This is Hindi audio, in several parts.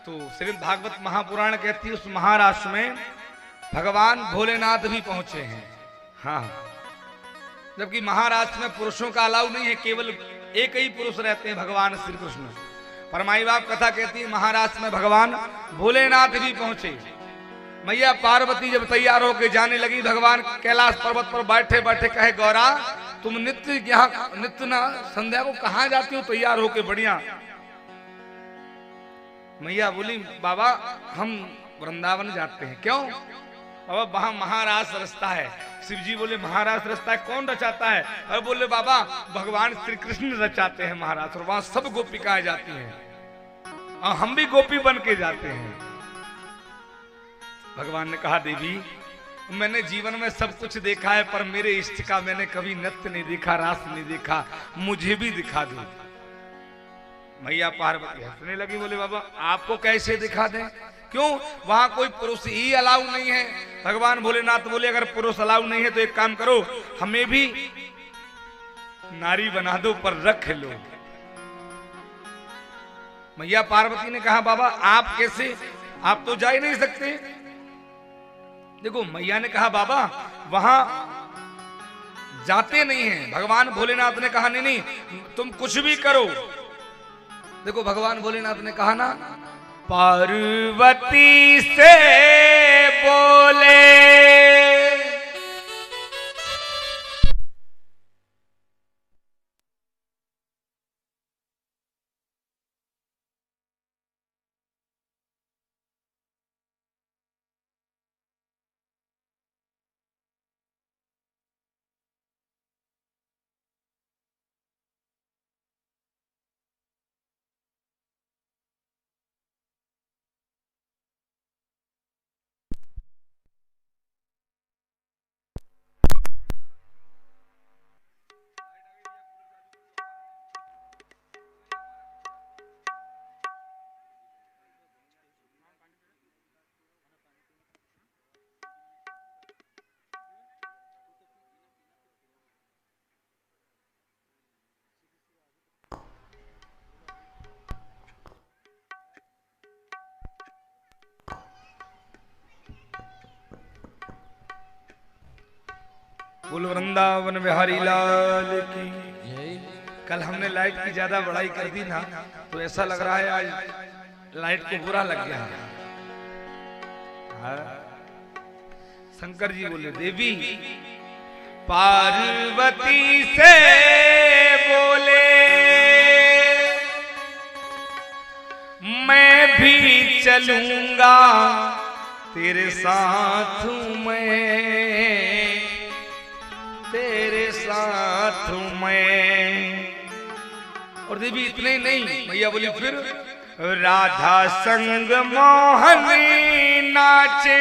तो श्रीमद् भागवत महापुराण कहती है उस महाराष्ट्र में भगवान भोलेनाथ भी पहुंचे हैं। हाँ, जबकि महाराष्ट्र में पुरुषों का अलाउ नहीं है, केवल एक ही पुरुष रहते हैं, भगवान श्री कृष्ण। पर माई बाप कथा कहती है महाराष्ट्र में भगवान भोलेनाथ भी पहुंचे। मैया पार्वती जब तैयार होकर जाने लगी, भगवान कैलाश पर्वत पर बैठे बैठे कहे, गौरा तुम नित्य यहाँ नित्य ना संध्या को कहाँ जाती हो तैयार होके बढ़िया? मैया बोली, बाबा हम वृंदावन जाते हैं। क्यों? बाबा वहां महाराष्ट्र रास्ता है। शिव जी बोले, महाराष्ट्र रास्ता है, कौन रचाता है? और बोले, बाबा भगवान श्री कृष्ण रचाते हैं महाराष्ट्र, वहां सब गोपिकाएं जाती हैं और हम भी गोपी बन के जाते हैं। भगवान ने कहा, देवी मैंने जीवन में सब कुछ देखा है, पर मेरे इष्ट का मैंने कभी नृत्य नहीं देखा, रास नहीं देखा, मुझे भी दिखा दो। मैया पार्वती हंसने लगी, बोले, बाबा आपको कैसे दिखा दें? क्यों? वहां कोई पुरुष ही अलाउ नहीं है। भगवान भोलेनाथ बोले, अगर पुरुष अलाउ नहीं है तो एक काम करो, हमें भी नारी बना दो, पर रख लो। मैया पार्वती ने कहा, बाबा आप कैसे? आप तो जा ही नहीं सकते। देखो मैया ने कहा, बाबा वहां जाते नहीं हैं। भगवान भोलेनाथ ने कहा, नहीं तुम कुछ भी करो। देखो भगवान भोलेनाथ ने कहा ना, पार्वती से बोले बोल वृंदावन बिहारी लाल की। कल हमने लाइट की ज्यादा बड़ाई कर दी ना, तो ऐसा लग रहा है आज लाइट को बुरा लग गया। शंकर जी बोले, देवी पार्वती से बोले मैं भी चलूंगा तेरे साथ, तेरे साथ में। और देवी इतने नहीं, मैया बोली, फिर राधा संग मोहन नाचे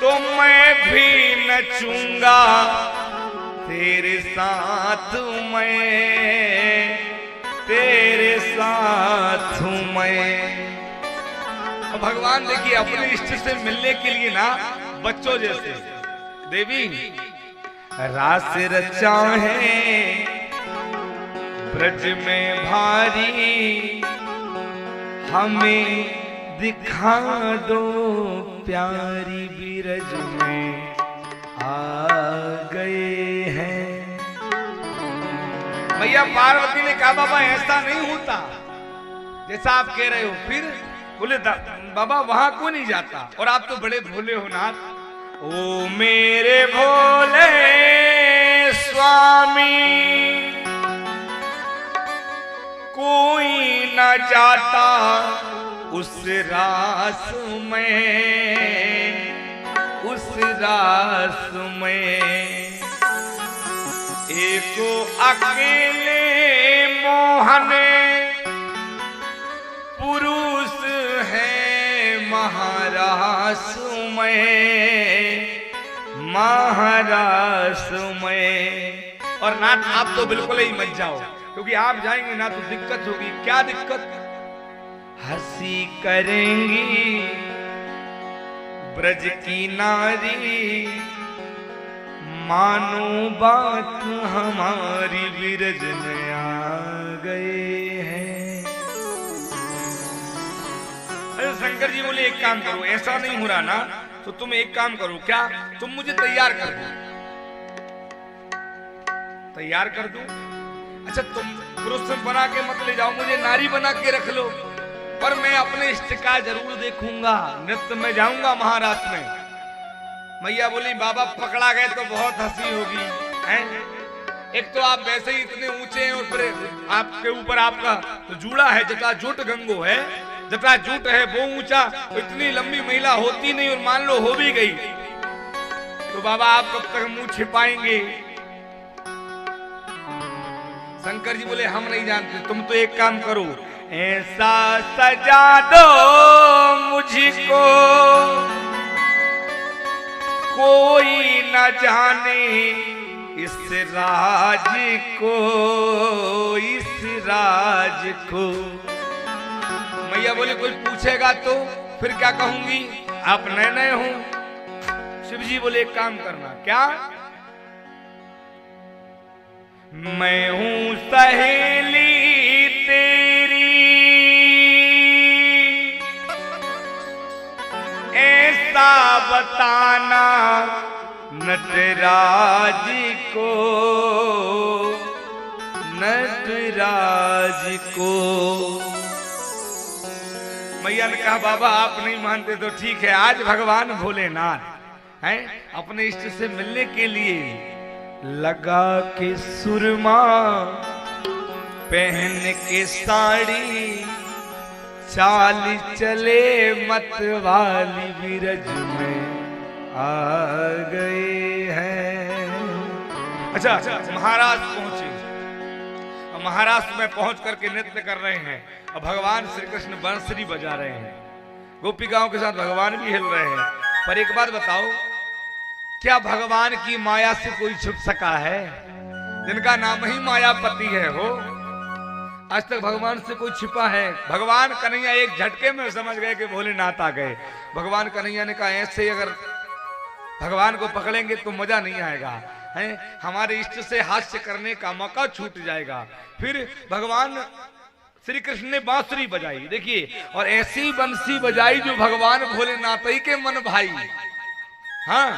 तो मैं भी नचूंगा तेरे साथ में, तेरे साथ में। भगवान देखिए अपने इष्ट से मिलने के लिए ना बच्चों जैसे, देवी रास रचा है ब्रज में भारी, हमें दिखा दो प्यारी बिरज में आ गए हैं। मैया पार्वती ने कहा, बाबा ऐसा नहीं होता जैसा आप कह रहे हो। फिर बोले, बाबा वहां क्यों नहीं जाता? और आप तो बड़े भोले हो नाथ। ओ मेरे भोले स्वामी कोई न जाता उस रास में, उस रास में। एको अकेले मोहन पुरुष है महारास में, महारास में। और नाथ आप तो बिल्कुल ही मत जाओ, क्योंकि आप जाएंगे ना तो दिक्कत होगी। क्या दिक्कत? हंसी करेंगी ब्रज की नारी, मानो बात हमारी बिरज में आ गए हैं। शंकर जी बोले एक काम करो, ऐसा नहीं हो रहा ना तो तुम एक काम करो, क्या तुम मुझे तैयार कर दो। तैयार कर दो? अच्छा तुम पुरुष बना के मत ले जाओ, मुझे नारी बना के रख लो, पर मैं अपने इष्ट का जरूर देखूंगा, नृत्य में जाऊंगा महाराष्ट्र में। मैया बोली बाबा पकड़ा गए तो बहुत हंसी होगी हैं? एक तो आप वैसे ही इतने ऊंचे हैं और फिर आपके ऊपर आपका तो जूड़ा है, जटाजूट गंगो है, जटाजूट है वो ऊंचा, तो इतनी लंबी महिला होती नहीं, और मान लो हो भी गई तो बाबा आप कब तक मुंह छिपाएंगे? शंकर जी बोले हम नहीं जानते, तुम तो एक काम करो, ऐसा सजा दो मुझको कोई न जाने इस राज को, इस राज को। मैया बोले कोई पूछेगा तो फिर क्या कहूंगी, आप नए नए हो। शिव जी बोले एक काम करना, क्या? मैं हूं सहेली तेरी, ऐसा बताना नटराज को, नटराज को। मैया ने कहा बाबा आप नहीं मानते तो ठीक है, आज भगवान भोलेनाथ हैं अपने इष्ट से मिलने के लिए लगा के सुरमा, पहन के साड़ी, चाल चले मतवाली बिरज में आ गए हैं। अच्छा महाराष्ट्र पहुंचे, महाराष्ट्र में पहुंच करके नृत्य कर रहे हैं, और भगवान श्री कृष्ण बंसुरी बजा रहे हैं, गोपिकाओं के साथ भगवान भी हिल रहे हैं। पर एक बात बताओ, क्या भगवान की माया से कोई छुप सका है? जिनका नाम ही मायापति है हो, आज तक भगवान से कोई छिपा है? भगवान कन्हैया एक झटके में समझ गए कि भोलेनाथ आ गए। भगवान कन्हैया ने कहा ऐसे अगर भगवान को पकड़ेंगे तो मजा नहीं आएगा, है हमारे इष्ट से हास्य करने का मौका छूट जाएगा। फिर भगवान श्री कृष्ण ने बांसुरी बजाई, देखिए, और ऐसी बंसी बजाई जो भगवान भोलेनाथ ही के मन भाई। हाँ,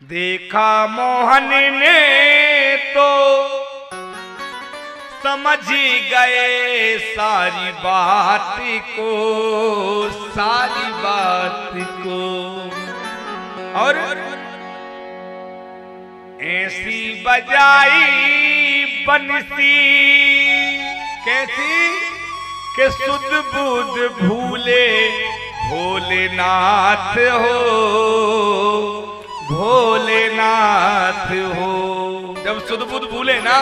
देखा मोहन ने तो समझ गए सारी बात को, सारी बात को, और ऐसी बजाई बंसी, कैसी के सुध बुध भूले भोलेनाथ हो, भोलेनाथ हो। जब सुध बुध भूले ना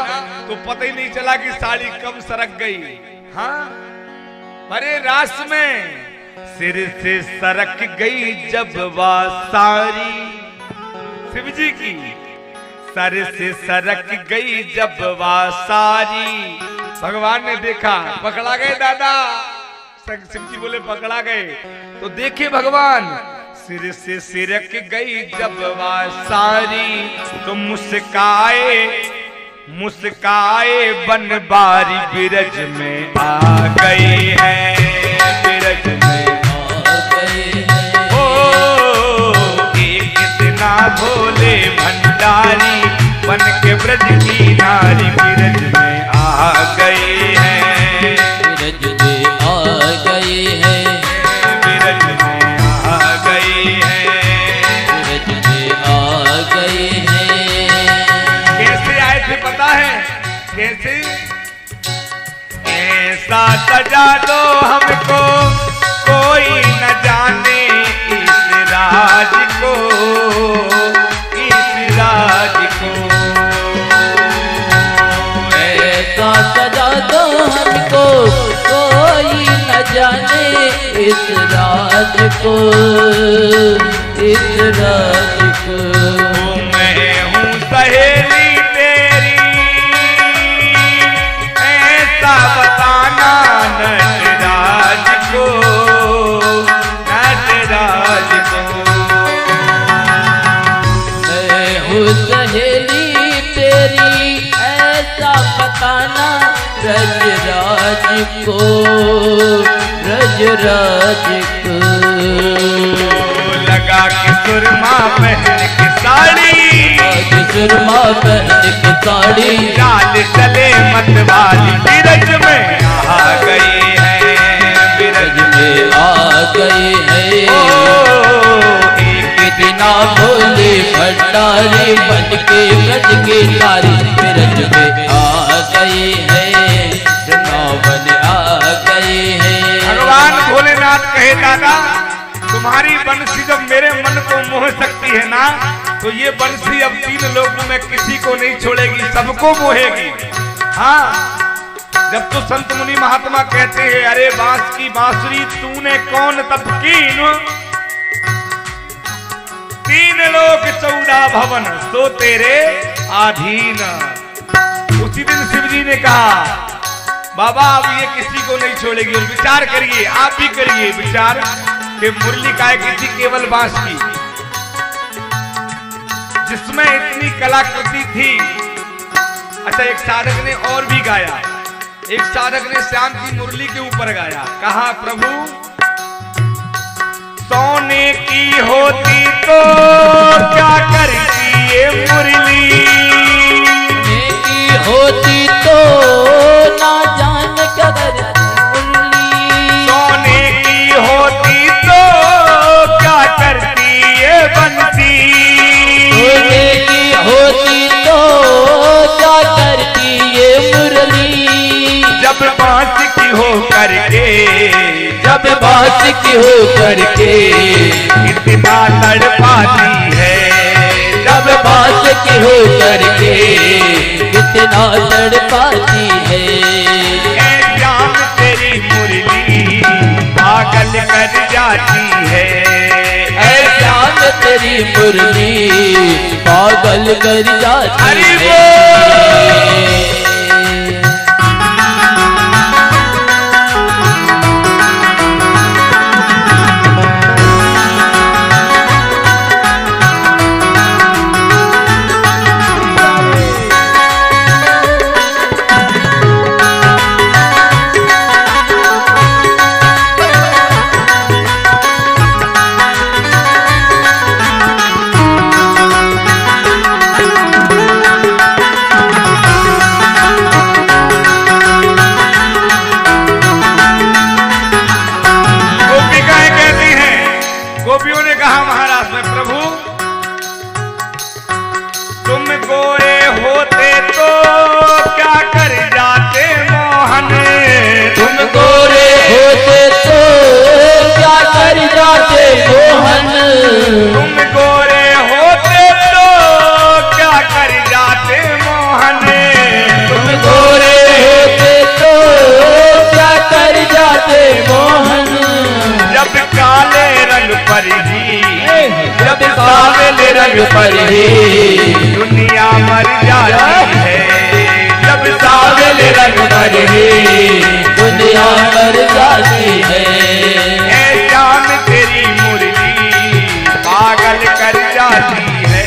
तो पता ही नहीं चला कि साड़ी कब सरक गई। हाँ, अरे रास में सिर से सरक गई जब वह सारी, शिव जी की सर से सरक गई जब वह सारी। भगवान ने देखा, पकड़ा गए दादा, शिव जी बोले पकड़ा गए, तो देखे भगवान सिर से सिरक गई जब वह सारी, तो मुस्काए मुस्काए बनबारी बिरज में आ गए हैं, बिरज में आ गए हैं। ओ एक इतना भोले भंडारी बन के ब्रज की नारी बिरज में आ गए हैं, बिरज में आ गए हैं, बिरज में आ गए हैं, बिरज में आ गए हैं। कैसे आए थे पता है? कैसे? ऐसा सजा दो हमको कोई न जाने इस राज को, इस राज को। ऐसा सजा दो हमको कोई न जाने इस राज को, इस राज को। मैं हूँ सहेली तेरी, ऐसा बताना नटराज को, नटराज को। मैं हूँ सहेली तेरी, ऐसा बताना रजराज को, ब्रजराज को। लगा के सुरमा पहन के साड़ी, आज सुरमा पहन के साड़ी, चाल चले मतवाली बिरज में आ गई है, बिरज में आ गए हैं। एक दिना भोले भंडारी बन के ब्रज के तारी, ब्रज में आ गए हैं, वृंदावन आ गए हैं। भगवान भोलेनाथ कहे दादा तुम्हारी बंसी जब मेरे मन को मोह सकती है ना, तो ये बंसी अब 3 लोगों में किसी को नहीं छोड़ेगी, सबको मोहेगी। हाँ, जब तो संत मुनि महात्मा कहते हैं अरे बांस की बांसुरी तूने कौन तप कीन, 3 लोक 14 भवन सो तेरे आधीन। उसी दिन शिव जी ने कहा बाबा अब ये किसी को नहीं छोड़ेगी, और विचार करिए, आप भी करिए विचार कि मुरली काय की थी केवल बांस की, जिसमें इतनी कलाकृति थी। अच्छा, एक साधक ने और भी गाया, एक साधक ने श्याम की मुरली के ऊपर गाया, कहा प्रभु सोने की होती तो क्या करती ये मुरली, सोने की होती तो ना जान क्या करती मुरली, सोने की होती तो क्या करती ये बंसी, सोने की होती तो क्या करती ये मुरली, जब बांस की हो करके, जब बांस की हो करके इतना तड़पाती है, जब बांस की हो करके कितना तड़पाती है। ऐ श्याम तेरी मुरली पागल कर जाती है, ऐ श्याम तेरी मुरली पागल कर जाती हरि है। गोपियों ने कहा महाराज में प्रभु तुम गोरे होते तो क्या कर जाते मोहन, तुम गोरे होते तो क्या कर जाते मोहन, तुम गोरे होते तो क्या कर जाते मोहन, तुम गोरे होते तो क्या कर जाते मोहन, जब काले रंग पर ही, जब काले रंग पर ही दुनिया मर जाती है, जब सावले रंग पर ही दुनिया मर जाती है। ऐ श्याम तेरी मुरली पागल कर जाती है,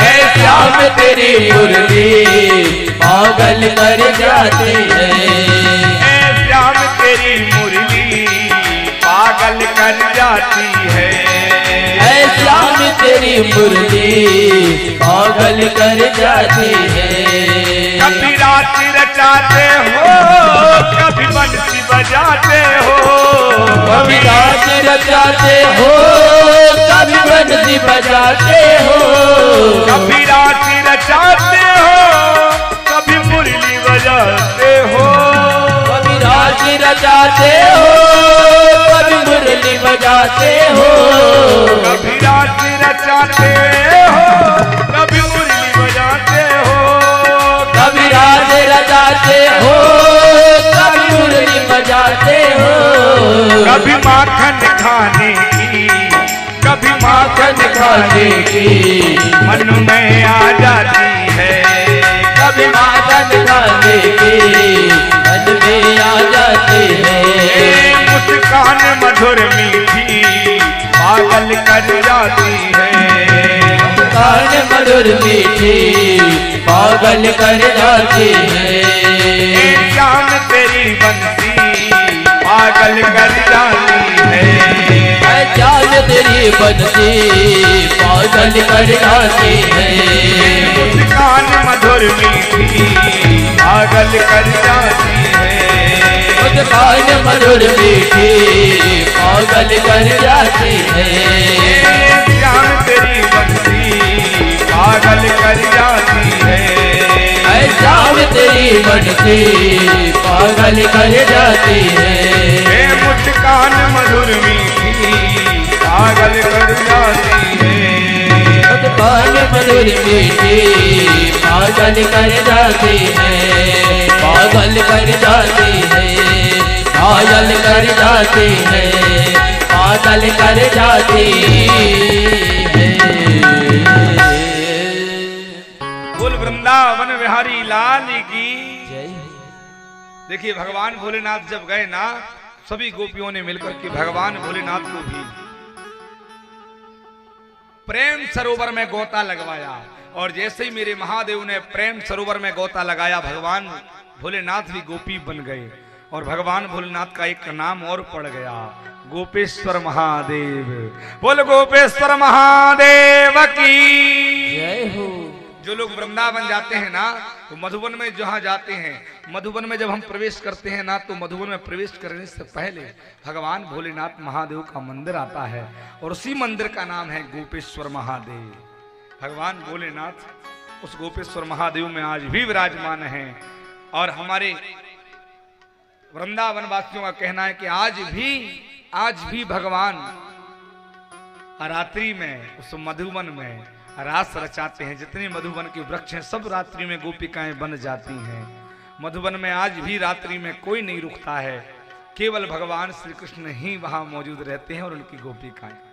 ऐ श्याम तेरी मुरली पागल कर जाती है। ऐ श्याम तेरी मुरली पागल कर जाती है, ऐ श्याम तेरी मुरली पागल कर जाती है। कभी रात रचाते हो कभी बंसी बजाते हो, कभी रात रचाते हो कभी बंसी बजाते हो, कभी रात रचाते हो कभी मुरली बजाते हो, कभी रात रचाते हो कभी मुरली बजाते हो, कभी रात रचाते हो कभी मुरली बजाते हो, कभी रात रचाते हो कभी मुरली बजाते हो, कभी माखन खाने की कभी माखन खाने की मन में आ जाती है, कभी माखन खाने की मन में आ जाती है। मुस्कान मधुर मीठी पागल कर जाती है, मुस्कान मधुर मीठी पागल कर जाती है। श्याम तेरी बंसी पागल कर बनती पागल कर जाती है। मुस्कान मधुर मीठी पागल कर जाती है। मुस्कान मधुर मीठी पागल कर जाती है। जान तेरी बनती पागल कर जाती है। जान तेरी बनती पागल कर जाती है। मुस्कान मधुर मीठी पागल कर जाती है। मुस्कान मधुर मीठी पागल कर जाती है। पागल कर जाती है। पागल कर जाती है। पागल कर जाती है। बोल वृंदावन बिहारी लाल की। देखिए भगवान भोलेनाथ जब गए ना, सभी गोपियों ने मिलकर के भगवान भोलेनाथ को भी प्रेम सरोवर में गोता लगवाया। और जैसे ही मेरे महादेव ने प्रेम सरोवर में गोता लगाया, भगवान भोलेनाथ भी गोपी बन गए। और भगवान भोलेनाथ का एक नाम और पड़ गया, गोपेश्वर महादेव। बोल गोपेश्वर महादेव की जय हो। जो लोग वृंदावन जाते हैं ना, तो मधुबन में जहाँ जाते हैं, मधुबन में जब हम प्रवेश करते हैं ना, तो मधुबन में प्रवेश करने से पहले भगवान भोलेनाथ महादेव का मंदिर आता है। और उसी मंदिर का नाम है गोपेश्वर महादेव। भगवान भोलेनाथ उस गोपेश्वर महादेव में आज भी विराजमान हैं। और हमारे वृंदावन वासियों का कहना है कि आज भी भगवान रात्रि में उस मधुबन में रास रचाते हैं। जितने मधुबन के वृक्ष हैं सब रात्रि में गोपिकाएं बन जाती हैं। मधुबन में आज भी रात्रि में कोई नहीं रुकता है, केवल भगवान श्री कृष्ण ही वहां मौजूद रहते हैं और उनकी गोपिकाएं।